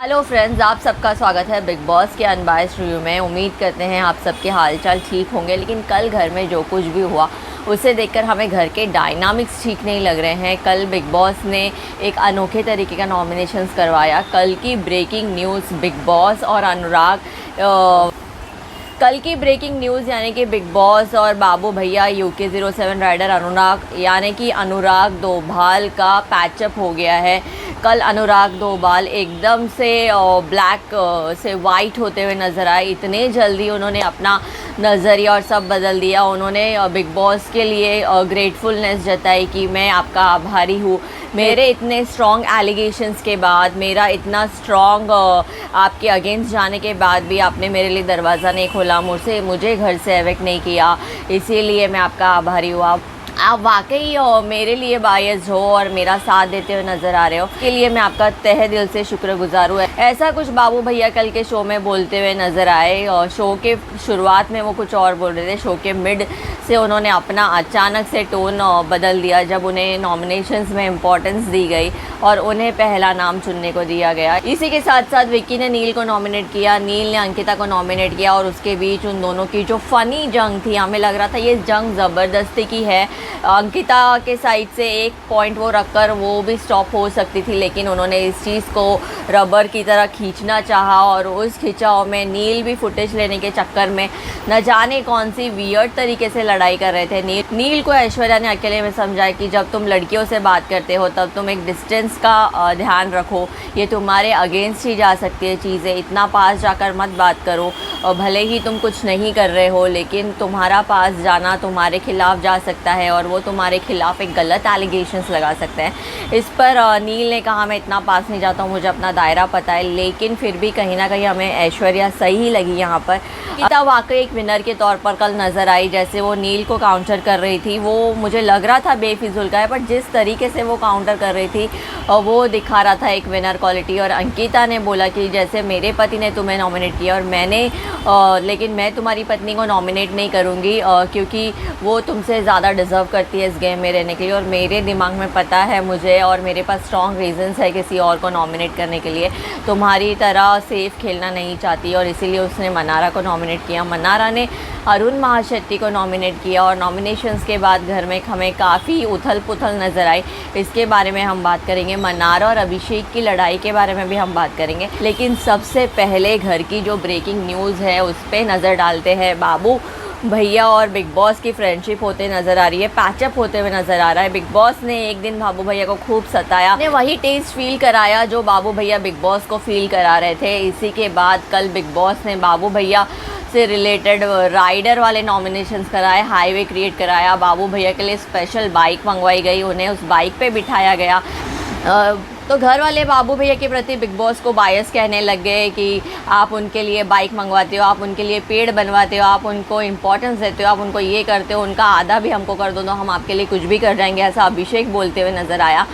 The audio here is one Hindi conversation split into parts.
हेलो फ्रेंड्स, आप सबका स्वागत है बिग बॉस के अनबायस्ड रिव्यू में। उम्मीद करते हैं आप सबके हालचाल ठीक होंगे। लेकिन कल घर में जो कुछ भी हुआ उसे देखकर हमें घर के डायनामिक्स ठीक नहीं लग रहे हैं। कल बिग बॉस ने एक अनोखे तरीके का नॉमिनेशंस करवाया। कल की ब्रेकिंग न्यूज़, बिग बॉस और अनुराग कल की ब्रेकिंग न्यूज़ यानी कि बिग बॉस और बाबू भैया UK07 राइडर अनुराग यानी कि अनुराग दोभाल का पैचअप हो गया है। कल अनुराग दोभाल एकदम से ब्लैक से वाइट होते हुए नज़र आए। इतने जल्दी उन्होंने अपना नज़रिया और सब बदल दिया। उन्होंने बिग बॉस के लिए ग्रेटफुलनेस जताई कि मैं आपका आभारी हूँ। मेरे इतने स्ट्रॉन्ग एलिगेशंस के बाद, मेरा इतना स्ट्रॉन्ग आपके अगेंस्ट जाने के बाद भी आपने मेरे लिए दरवाज़ा नहीं खोला, मुझे घर से एविक्ट नहीं किया, इसीलिए मैं आपका आभारी हूँ। आप वाकई मेरे लिए बायस हो और मेरा साथ देते हुए नज़र आ रहे हो, इसके लिए मैं आपका तहे दिल से शुक्रगुजार हूँ। ऐसा कुछ बाबू भैया कल के शो में बोलते हुए नज़र आए। और शो के शुरुआत में वो कुछ और बोल रहे थे। शो के मिड से उन्होंने अपना अचानक से टोन बदल दिया जब उन्हें नॉमिनेशंस में इम्पोर्टेंस दी गई और उन्हें पहला नाम चुनने को दिया गया। इसी के साथ साथ विक्की ने नील को नॉमिनेट किया, नील ने अंकिता को नॉमिनेट किया और उसके बीच उन दोनों की जो फ़नी जंग थी, हमें लग रहा था ये जंग ज़बरदस्ती की है। अंकिता के साइड से एक पॉइंट वो रखकर वो भी स्टॉप हो सकती थी, लेकिन उन्होंने इस चीज़ को रबर की तरह खींचना चाहा और उस खिंचाव में नील भी फुटेज लेने के चक्कर में न जाने कौन सी वियर्ड तरीके से लड़ाई कर रहे थे। नील को ऐश्वर्या ने अकेले में समझाया कि जब तुम लड़कियों से बात करते हो तब तुम एक डिस्टेंस का ध्यान रखो, ये तुम्हारे अगेंस्ट ही जा सकती है चीज़ें, इतना पास जाकर मत बात करो। और भले ही तुम कुछ नहीं कर रहे हो, लेकिन तुम्हारा पास जाना तुम्हारे खिलाफ जा सकता है और वो तुम्हारे खिलाफ एक गलत एलिगेशंस लगा सकते हैं। इस पर नील ने कहा मैं इतना पास नहीं जाता हूँ, मुझे अपना दायरा पता है। लेकिन फिर भी कहीं ना कहीं हमें ऐश्वर्या सही लगी यहाँ पर। गीता वाकई एक विनर के तौर पर कल नज़र आई। जैसे वो नील को काउंटर कर रही थी, वो मुझे लग रहा था बेफिजुल का है, बट जिस तरीके से वो काउंटर कर रही थी वो दिखा रहा था एक विनर क्वालिटी। और अंकिता ने बोला कि जैसे मेरे पति ने तुम्हें नॉमिनेट किया और मैंने लेकिन मैं तुम्हारी पत्नी को नॉमिनेट नहीं करूँगी क्योंकि वो तुमसे ज़्यादा डिज़र्व करती है इस गेम में रहने के लिए, और मेरे दिमाग में पता है मुझे और मेरे पास स्ट्रॉन्ग रीजंस है किसी और को नॉमिनेट करने के लिए। तुम्हारी तरह सेफ खेलना नहीं चाहती और इसीलिए उसने मनारा को नॉमिनेट किया। मनारा ने अरुण महाशेट्टी को नॉमिनेट किया और नॉमिनेशंस के बाद घर में हमें काफ़ी उथल पुथल नज़र आई। इसके बारे में हम बात करेंगे। मनारा और अभिषेक की लड़ाई के बारे में भी हम बात करेंगे। लेकिन सबसे पहले घर की जो ब्रेकिंग न्यूज़ है उस पर नज़र डालते हैं। बाबू भैया और बिग बॉस की फ्रेंडशिप होते नज़र आ रही है, पैचअप होते हुए नज़र आ रहा है। बिग बॉस ने एक दिन बाबू भैया को खूब सताया, ने वही टेस्ट फील कराया जो बाबू भैया बिग बॉस को फील करा रहे थे। इसी के बाद कल बिग बॉस ने बाबू भैया से रिलेटेड राइडर वाले नॉमिनेशंस कराए, हाईवे क्रिएट कराया। बाबू भैया के लिए स्पेशल बाइक मंगवाई गई, उन्हें उस बाइक पे बिठाया गया। तो घर वाले बाबू भैया के प्रति बिग बॉस को बायस कहने लग गए कि आप उनके लिए बाइक मंगवाते हो, आप उनके लिए पेड़ बनवाते हो, आप उनको इम्पोर्टेंस देते हो, आप उनको ये करते हो, उनका आधा भी हमको कर दो तो हम आपके लिए कुछ भी कर जाएंगे, ऐसा अभिषेक बोलते हुए नज़र आया।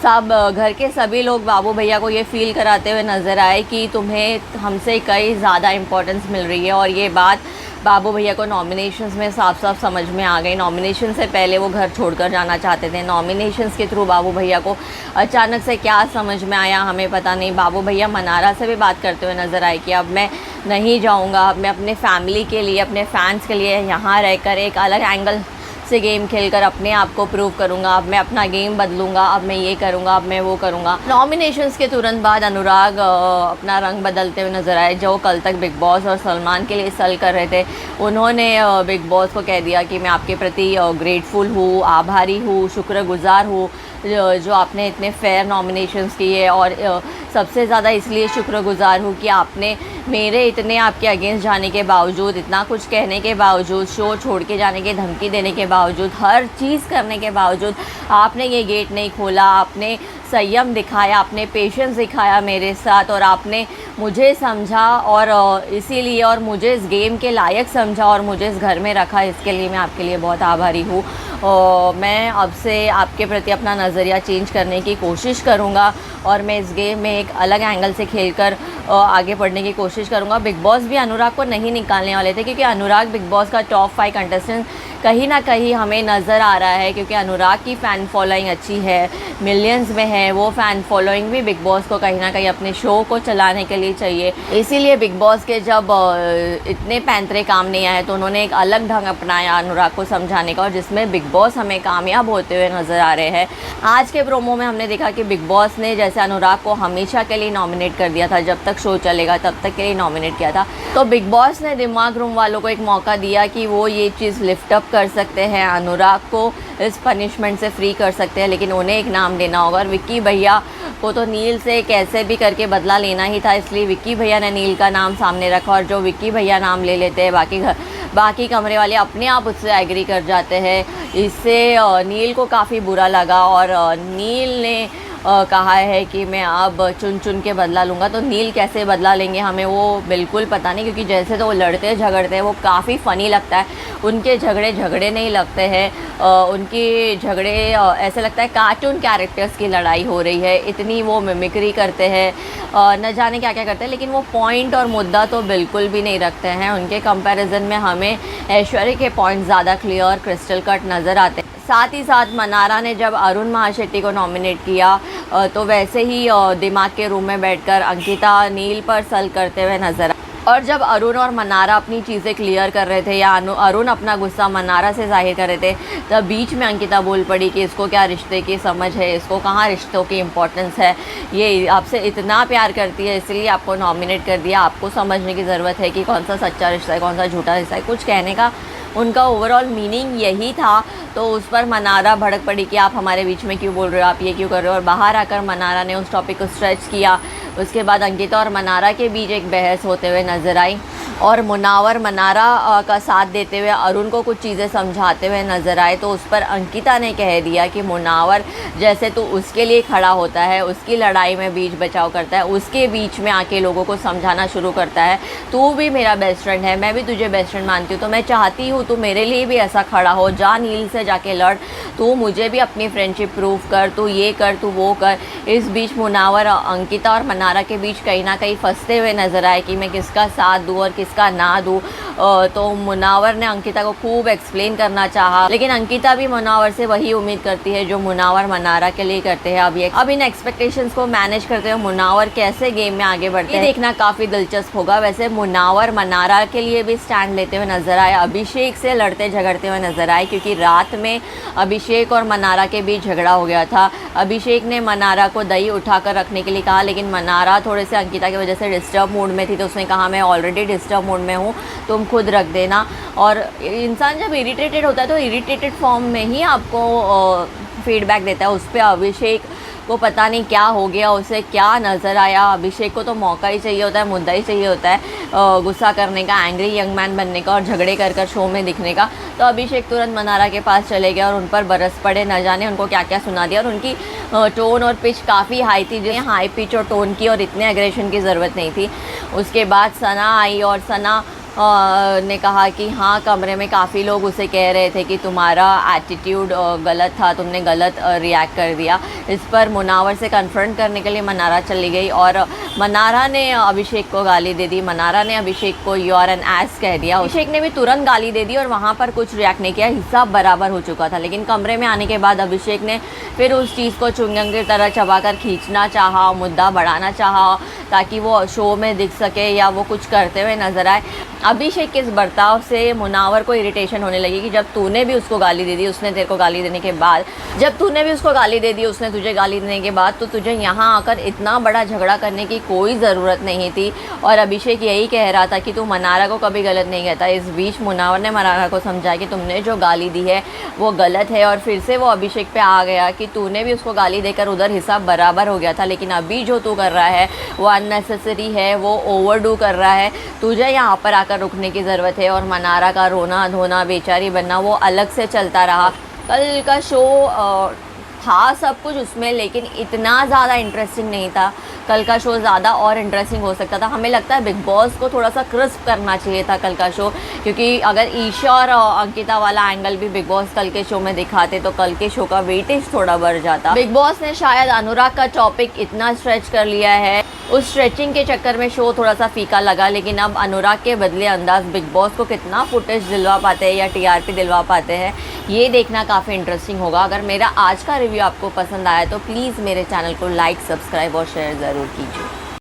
सब घर के सभी लोग बाबू भैया को ये फील कराते हुए नज़र आए कि तुम्हें हमसे कई ज़्यादा इम्पोर्टेंस मिल रही है। और ये बात बाबू भैया को नॉमिनेशंस में साफ साफ समझ में आ गई। नॉमिनेशन से पहले वो घर छोड़कर जाना चाहते थे, नॉमिनेशंस के थ्रू बाबू भैया को अचानक से क्या समझ में आया हमें पता नहीं। बाबू भैया मनारा से भी बात करते हुए नज़र आए कि अब मैं नहीं जाऊंगा, अब मैं अपने फैमिली के लिए, अपने फैंस के लिए यहाँ रहकर एक अलग एंगल से गेम खेलकर अपने आप को प्रूव करूंगा, अब मैं अपना गेम बदलूंगा, अब मैं ये करूंगा, अब मैं वो करूंगा। नॉमिनेशंस के तुरंत बाद अनुराग अपना रंग बदलते हुए नजर आए। जो कल तक बिग बॉस और सलमान के लिए सल कर रहे थे, उन्होंने बिग बॉस को कह दिया कि मैं आपके प्रति ग्रेटफुल हूँ, आभारी हूँ, शुक्रगुजार हूँ जो आपने इतने फेयर नॉमिनेशंस किए। और सबसे ज़्यादा इसलिए शुक्रगुजार हूँ कि आपने मेरे इतने आपके अगेंस्ट जाने के बावजूद, इतना कुछ कहने के बावजूद, शो छोड़ के जाने की धमकी देने के बावजूद, हर चीज़ करने के बावजूद आपने ये गेट नहीं खोला, आपने संयम दिखाया, आपने पेशेंस दिखाया मेरे साथ और आपने मुझे समझा और इसीलिए और मुझे इस गेम के लायक समझा और मुझे इस घर में रखा। इसके लिए मैं आपके लिए बहुत आभारी हूँ। और मैं अब से आपके प्रति अपना नज़रिया चेंज करने की कोशिश करूँगा और मैं इस गेम में एक अलग एंगल से खेलकर आगे बढ़ने की कोशिश करूँगा। बिग बॉस भी अनुराग को नहीं निकालने वाले थे, क्योंकि अनुराग बिग बॉस का टॉप 5 कंटेस्टेंट कहीं ना कहीं हमें नज़र आ रहा है, क्योंकि अनुराग की फ़ैन फॉलोइंग अच्छी है, मिलियंस में है। वो फ़ैन फॉलोइंग भी बिग बॉस को कहीं ना कहीं अपने शो को चलाने के लिए चाहिए। इसीलिए बिग बॉस के जब इतने पैंतरे काम नहीं आए तो उन्होंने एक अलग ढंग अपनाया अनुराग को समझाने का, और जिसमें बिग बॉस हमें कामयाब होते हुए नज़र आ रहे हैं। आज के प्रोमो में हमने देखा कि बिग बॉस ने जैसे अनुराग को हमेशा के लिए नॉमिनेट कर दिया था, जब तक शो चलेगा तब तक के लिए नॉमिनेट किया था, तो बिग बॉस ने दिमाग रूम वालों को एक मौका दिया कि वो ये चीज़ लिफ्ट अप कर सकते हैं, अनुराग को इस पनिशमेंट से फ्री कर सकते हैं। लेकिन उन्हें एक नाम देना होगा, और विक्की भैया को तो नील से कैसे भी करके बदला लेना ही था, इसलिए विक्की भैया ने नील का नाम सामने रखा। और जो विक्की भैया नाम ले लेते हैं, बाकी कमरे वाले अपने आप उससे एग्री कर जाते हैं। इससे नील को काफ़ी बुरा लगा, और नील ने कहा है कि मैं अब चुन चुन के बदला लूँगा। तो नील कैसे बदला लेंगे हमें वो बिल्कुल पता नहीं, क्योंकि जैसे तो वो लड़ते झगड़ते हैं वो काफ़ी फ़नी लगता है। उनके झगड़े नहीं लगते हैं, उनके झगड़े ऐसे लगता है कार्टून कैरेक्टर्स की लड़ाई हो रही है, इतनी वो मिमिक्री करते हैं, न जाने क्या क्या करते हैं, लेकिन वो पॉइंट और मुद्दा तो बिल्कुल भी नहीं रखते हैं। उनके कंपैरिजन में हमें ऐश्वर्या के पॉइंट ज़्यादा क्लियर क्रिस्टल कट नज़र आते हैं। साथ ही साथ मनारा ने जब अरुण महाशेट्टी को नॉमिनेट किया तो वैसे ही दिमाग के रूम में बैठकर अंकिता नील पर सल करते हुए नजर आए। और जब अरुण और मनारा अपनी चीज़ें क्लियर कर रहे थे, या अरुण अपना गुस्सा मनारा से जाहिर कर रहे थे, तब बीच में अंकिता बोल पड़ी कि इसको क्या रिश्ते की समझ है, इसको कहाँ रिश्तों की इम्पोर्टेंस है, ये आपसे इतना प्यार करती है इसलिए आपको नॉमिनेट कर दिया, आपको समझने की ज़रूरत है कि कौन सा सच्चा रिश्ता है, कौन सा झूठा रिश्ता है। कुछ कहने का उनका ओवरऑल मीनिंग यही था। तो उस पर मनारा भड़क पड़ी कि आप हमारे बीच में क्यों बोल रहे हो, आप ये क्यों कर रहे हो। और बाहर आकर मनारा ने उस टॉपिक को स्ट्रेच किया। उसके बाद अंकिता और मनारा के बीच एक बहस होते हुए नज़र आई, और मुनावर मनारा का साथ देते हुए अरुण को कुछ चीज़ें समझाते हुए नज़र आए। तो उस पर अंकिता ने कह दिया कि मुनावर जैसे तू उसके लिए खड़ा होता है, उसकी लड़ाई में बीच बचाव करता है, उसके बीच में आके लोगों को समझाना शुरू करता है, तू भी मेरा बेस्ट फ्रेंड है, मैं भी तुझे बेस्ट फ्रेंड मानती हूँ, तो मैं चाहती हूँ तू मेरे लिए भी ऐसा खड़ा हो, जा नील से जाके लड़, तू मुझे भी अपनी फ्रेंडशिप प्रूव कर, तू ये कर, तू वो कर। इस बीच मुनावर अंकिता और मनारा के बीच कहीं ना कहीं फंसते हुए नज़र आए कि मैं किसका साथ दूँ और किसका ना दूँ। तो मुनावर ने अंकिता को खूब एक्सप्लेन करना चाहा, लेकिन अंकिता भी मुनावर से वही उम्मीद करती है जो मुनावर मनारा के लिए करते हैं। अब इन एक्सपेक्टेशंस को मैनेज करते हुए मुनावर कैसे गेम में आगे बढ़ते हैं, देखना काफ़ी दिलचस्प होगा। वैसे मुनावर मनारा के लिए भी स्टैंड लेते हुए नजर आए, अभिषेक से लड़ते झगड़ते हुए नजर आए, क्योंकि रात में अभिषेक और मनारा के बीच झगड़ा हो गया था। अभिषेक ने मनारा को दही उठाकर रखने के लिए कहा, लेकिन मनारा थोड़े से अंकिता की वजह से डिस्टर्ब मूड में थी, तो उसने कहा मैं ऑलरेडी डिस्टर्ब मूड में हूँ, तुम खुद रख देना। और इंसान जब इरिटेटेड होता है तो इरिटेटेड फॉर्म में ही आपको फीडबैक देता है। उस पर अभिषेक को पता नहीं क्या हो गया, उसे क्या नज़र आया। अभिषेक को तो मौका ही चाहिए होता है, मुद्दा ही चाहिए होता है गुस्सा करने का, एंग्री यंग मैन बनने का और झगड़े कर कर शो में दिखने का। तो अभिषेक तुरंत मनारा के पास चले गए और उन पर बरस पड़े, न जाने उनको क्या क्या सुना दिया। और उनकी टोन और पिच काफ़ी हाई थी, जिन्हें हाई पिच और टोन की और इतने एग्रेशन की ज़रूरत नहीं थी। उसके बाद सना आई और सना ने कहा कि हाँ, कमरे में काफ़ी लोग उसे कह रहे थे कि तुम्हारा एटीट्यूड गलत था, तुमने गलत रिएक्ट कर दिया। इस पर मुनावर से कन्फ्रंट करने के लिए मनारा चली गई और मनारा ने अभिषेक को गाली दे दी। मनारा ने अभिषेक को यू आर एन एस कह दिया। अभिषेक ने भी तुरंत गाली दे दी और वहाँ पर कुछ रिएक्ट नहीं किया, हिसाब बराबर हो चुका था। लेकिन कमरे में आने के बाद अभिषेक ने फिर उस चीज़ को चुंगम की तरह चबाकर खींचना चाहा, मुद्दा बढ़ाना चाहा, ताकि वो शो में दिख सके या वो कुछ करते हुए नजर आए। अभिषेक के इस बर्ताव से मुनावर को इरिटेशन होने लगी कि जब तूने भी उसको गाली दे दी, उसने तेरे को गाली देने के बाद, जब तूने भी उसको गाली दे दी, उसने तुझे गाली देने के बाद, तो तुझे यहाँ आकर इतना बड़ा झगड़ा करने की कोई ज़रूरत नहीं थी। और अभिषेक यही कह रहा था कि तू मनारा को कभी गलत नहीं कहता। इस बीच मुनावर ने मनारा को समझाया कि तुमने जो गाली दी है वो गलत है, और फिर से वो अभिषेक पे आ गया कि तूने भी उसको गाली देकर उधर हिसाब बराबर हो गया था, लेकिन अभी जो तू कर रहा है वो अननेसेसरी है, वो ओवरडू कर रहा है, तुझे यहाँ पर आकर रुकने की ज़रूरत है। और मनारा का रोना धोना, बेचारी बनना वो अलग से चलता रहा। कल का शो था सब कुछ उसमें, लेकिन इतना ज़्यादा इंटरेस्टिंग नहीं था। कल का शो ज़्यादा और इंटरेस्टिंग हो सकता था। हमें लगता है बिग बॉस को थोड़ा सा क्रिस्प करना चाहिए था कल का शो, क्योंकि अगर ईशा और अंकिता वाला एंगल भी बिग बॉस कल के शो में दिखाते तो कल के शो का वेटेज थोड़ा बढ़ जाता। बिग बॉस ने शायद अनुराग का टॉपिक इतना स्ट्रेच कर लिया है, उस स्ट्रेचिंग के चक्कर में शो थोड़ा सा फीका लगा। लेकिन अब अनुराग के बदले अंदाज बिग बॉस को कितना फुटेज दिलवा पाते हैं या टीआरपी दिलवा पाते हैं, ये देखना काफ़ी इंटरेस्टिंग होगा। अगर मेरा आज का रिव्यू आपको पसंद आया तो प्लीज़ मेरे चैनल को लाइक, सब्सक्राइब और शेयर ज़रूर कीजिए।